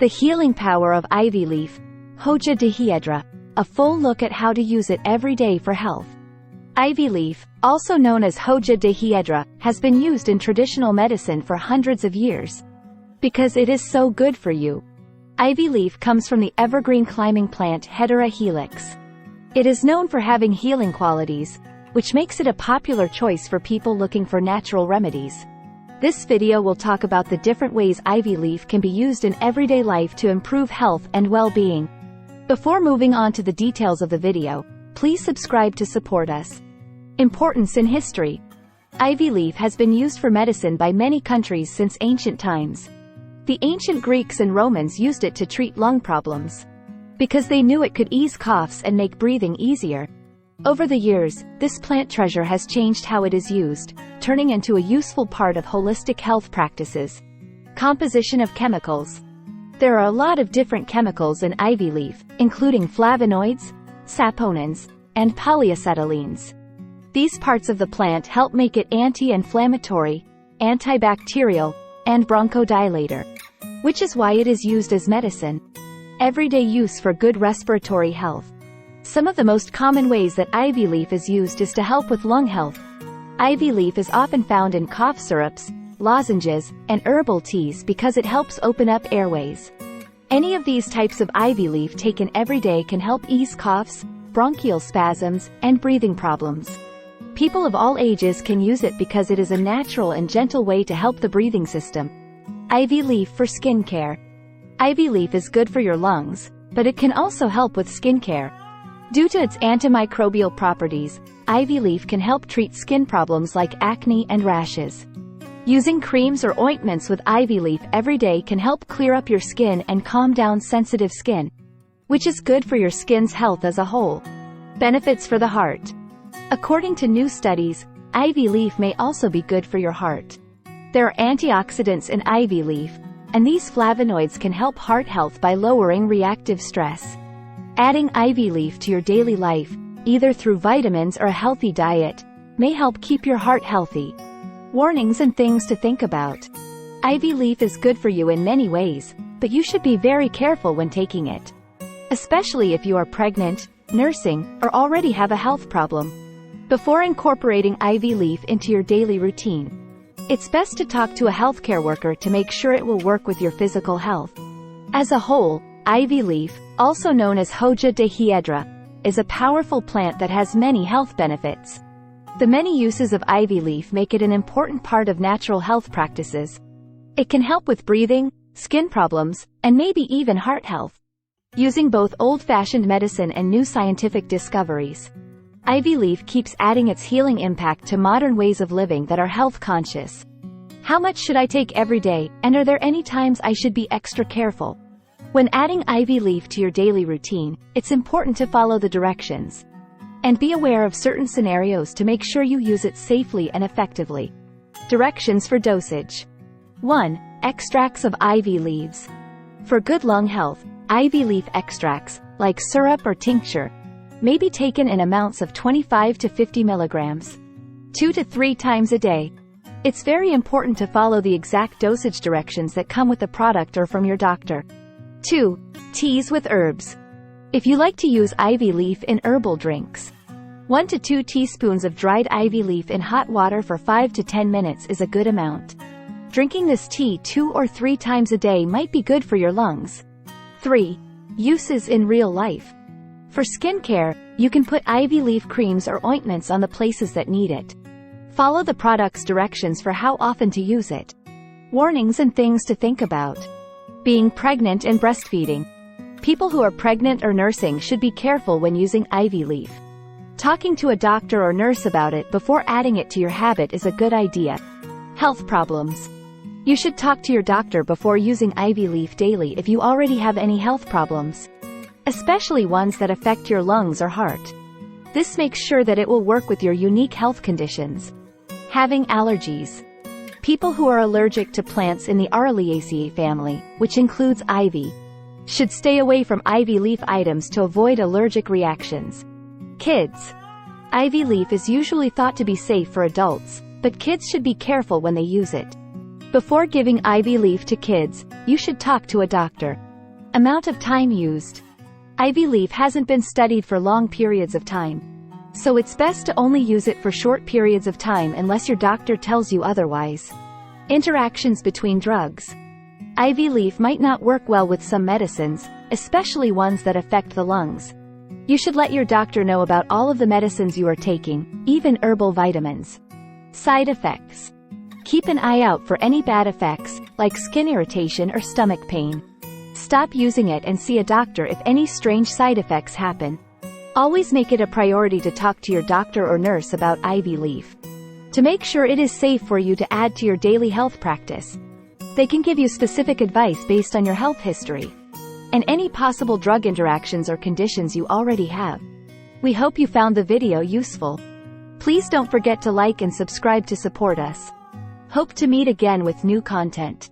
The healing power of ivy leaf, Hoja de Hiedra, a full look at how to use it every day for health. Ivy leaf, also known as Hoja de Hiedra, has been used in traditional medicine for hundreds of years. Because it is so good for you. Ivy leaf comes from the evergreen climbing plant Hedera helix. It is known for having healing qualities, which makes it a popular choice for people looking for natural remedies. This video will talk about the different ways ivy leaf can be used in everyday life to improve health and well-being. Before moving on to the details of the video, please subscribe to support us. Importance in history. Ivy leaf has been used for medicine by many countries since ancient times. The ancient Greeks and Romans used it to treat lung problems, because they knew it could ease coughs and make breathing easier. Over the years, this plant treasure has changed how it is used, turning into a useful part of holistic health practices. Composition of chemicals. There are a lot of different chemicals in ivy leaf, including flavonoids, saponins, and polyacetylenes. These parts of the plant help make it anti-inflammatory, antibacterial, and bronchodilator, which is why it is used as medicine. Everyday use for good respiratory health. Some of the most common ways that ivy leaf is used is to help with lung health. Ivy leaf is often found in cough syrups, lozenges, and herbal teas because it helps open up airways. Any of these types of ivy leaf taken every day can help ease coughs, bronchial spasms, and breathing problems. People of all ages can use it because it is a natural and gentle way to help the breathing system. Ivy leaf for skin care. Ivy leaf is good for your lungs, but it can also help with skin care. Due to its antimicrobial properties, ivy leaf can help treat skin problems like acne and rashes. Using creams or ointments with ivy leaf every day can help clear up your skin and calm down sensitive skin, which is good for your skin's health as a whole. Benefits for the heart. According to new studies, ivy leaf may also be good for your heart. There are antioxidants in ivy leaf, and these flavonoids can help heart health by lowering reactive stress. Adding ivy leaf to your daily life, either through vitamins or a healthy diet, may help keep your heart healthy. Warnings and things to think about. Ivy leaf is good for you in many ways, but you should be very careful when taking it, especially if you are pregnant, nursing, or already have a health problem. Before incorporating ivy leaf into your daily routine, it's best to talk to a healthcare worker to make sure it will work with your physical health. As a whole, ivy leaf, also known as Hoja de Hiedra, is a powerful plant that has many health benefits. The many uses of ivy leaf make it an important part of natural health practices. It can help with breathing, skin problems, and maybe even heart health. Using both old-fashioned medicine and new scientific discoveries, ivy leaf keeps adding its healing impact to modern ways of living that are health conscious. How much should I take every day, and are there any times I should be extra careful? When adding ivy leaf to your daily routine, it's important to follow the directions and be aware of certain scenarios to make sure you use it safely and effectively. Directions for dosage. 1. Extracts of ivy leaves. For good lung health, ivy leaf extracts, like syrup or tincture, may be taken in amounts of 25 to 50 milligrams, 2 to 3 times a day. It's very important to follow the exact dosage directions that come with the product or from your doctor. 2. Teas with herbs. If you like to use ivy leaf in herbal drinks, 1 to 2 teaspoons of dried ivy leaf in hot water for 5 to 10 minutes is a good amount. Drinking this tea 2 or 3 times a day might be good for your lungs. 3. Uses in real life. For skin care, you can put ivy leaf creams or ointments on the places that need it. Follow the product's directions for how often to use it. Warnings and things to think about. Being pregnant and breastfeeding. People who are pregnant or nursing should be careful when using ivy leaf. Talking to a doctor or nurse about it before adding it to your habit is a good idea. Health problems. You should talk to your doctor before using ivy leaf daily if you already have any health problems, especially ones that affect your lungs or heart. This makes sure that it will work with your unique health conditions. Having allergies. People who are allergic to plants in the Aureliaceae family, which includes ivy, should stay away from ivy leaf items to avoid allergic reactions. Kids. Ivy leaf is usually thought to be safe for adults, but kids should be careful when they use it. Before giving ivy leaf to kids, you should talk to a doctor. Amount of time used. Ivy leaf hasn't been studied for long periods of time, so it's best to only use it for short periods of time unless your doctor tells you otherwise. Interactions between drugs. Ivy leaf might not work well with some medicines, especially ones that affect the lungs. You should let your doctor know about all of the medicines you are taking, even herbal vitamins. Side effects. Keep an eye out for any bad effects, like skin irritation or stomach pain. Stop using it and see a doctor if any strange side effects happen. Always make it a priority to talk to your doctor or nurse about ivy leaf, to make sure it is safe for you to add to your daily health practice. They can give you specific advice based on your health history and any possible drug interactions or conditions you already have. We hope you found the video useful. Please don't forget to like and subscribe to support us. Hope to meet again with new content.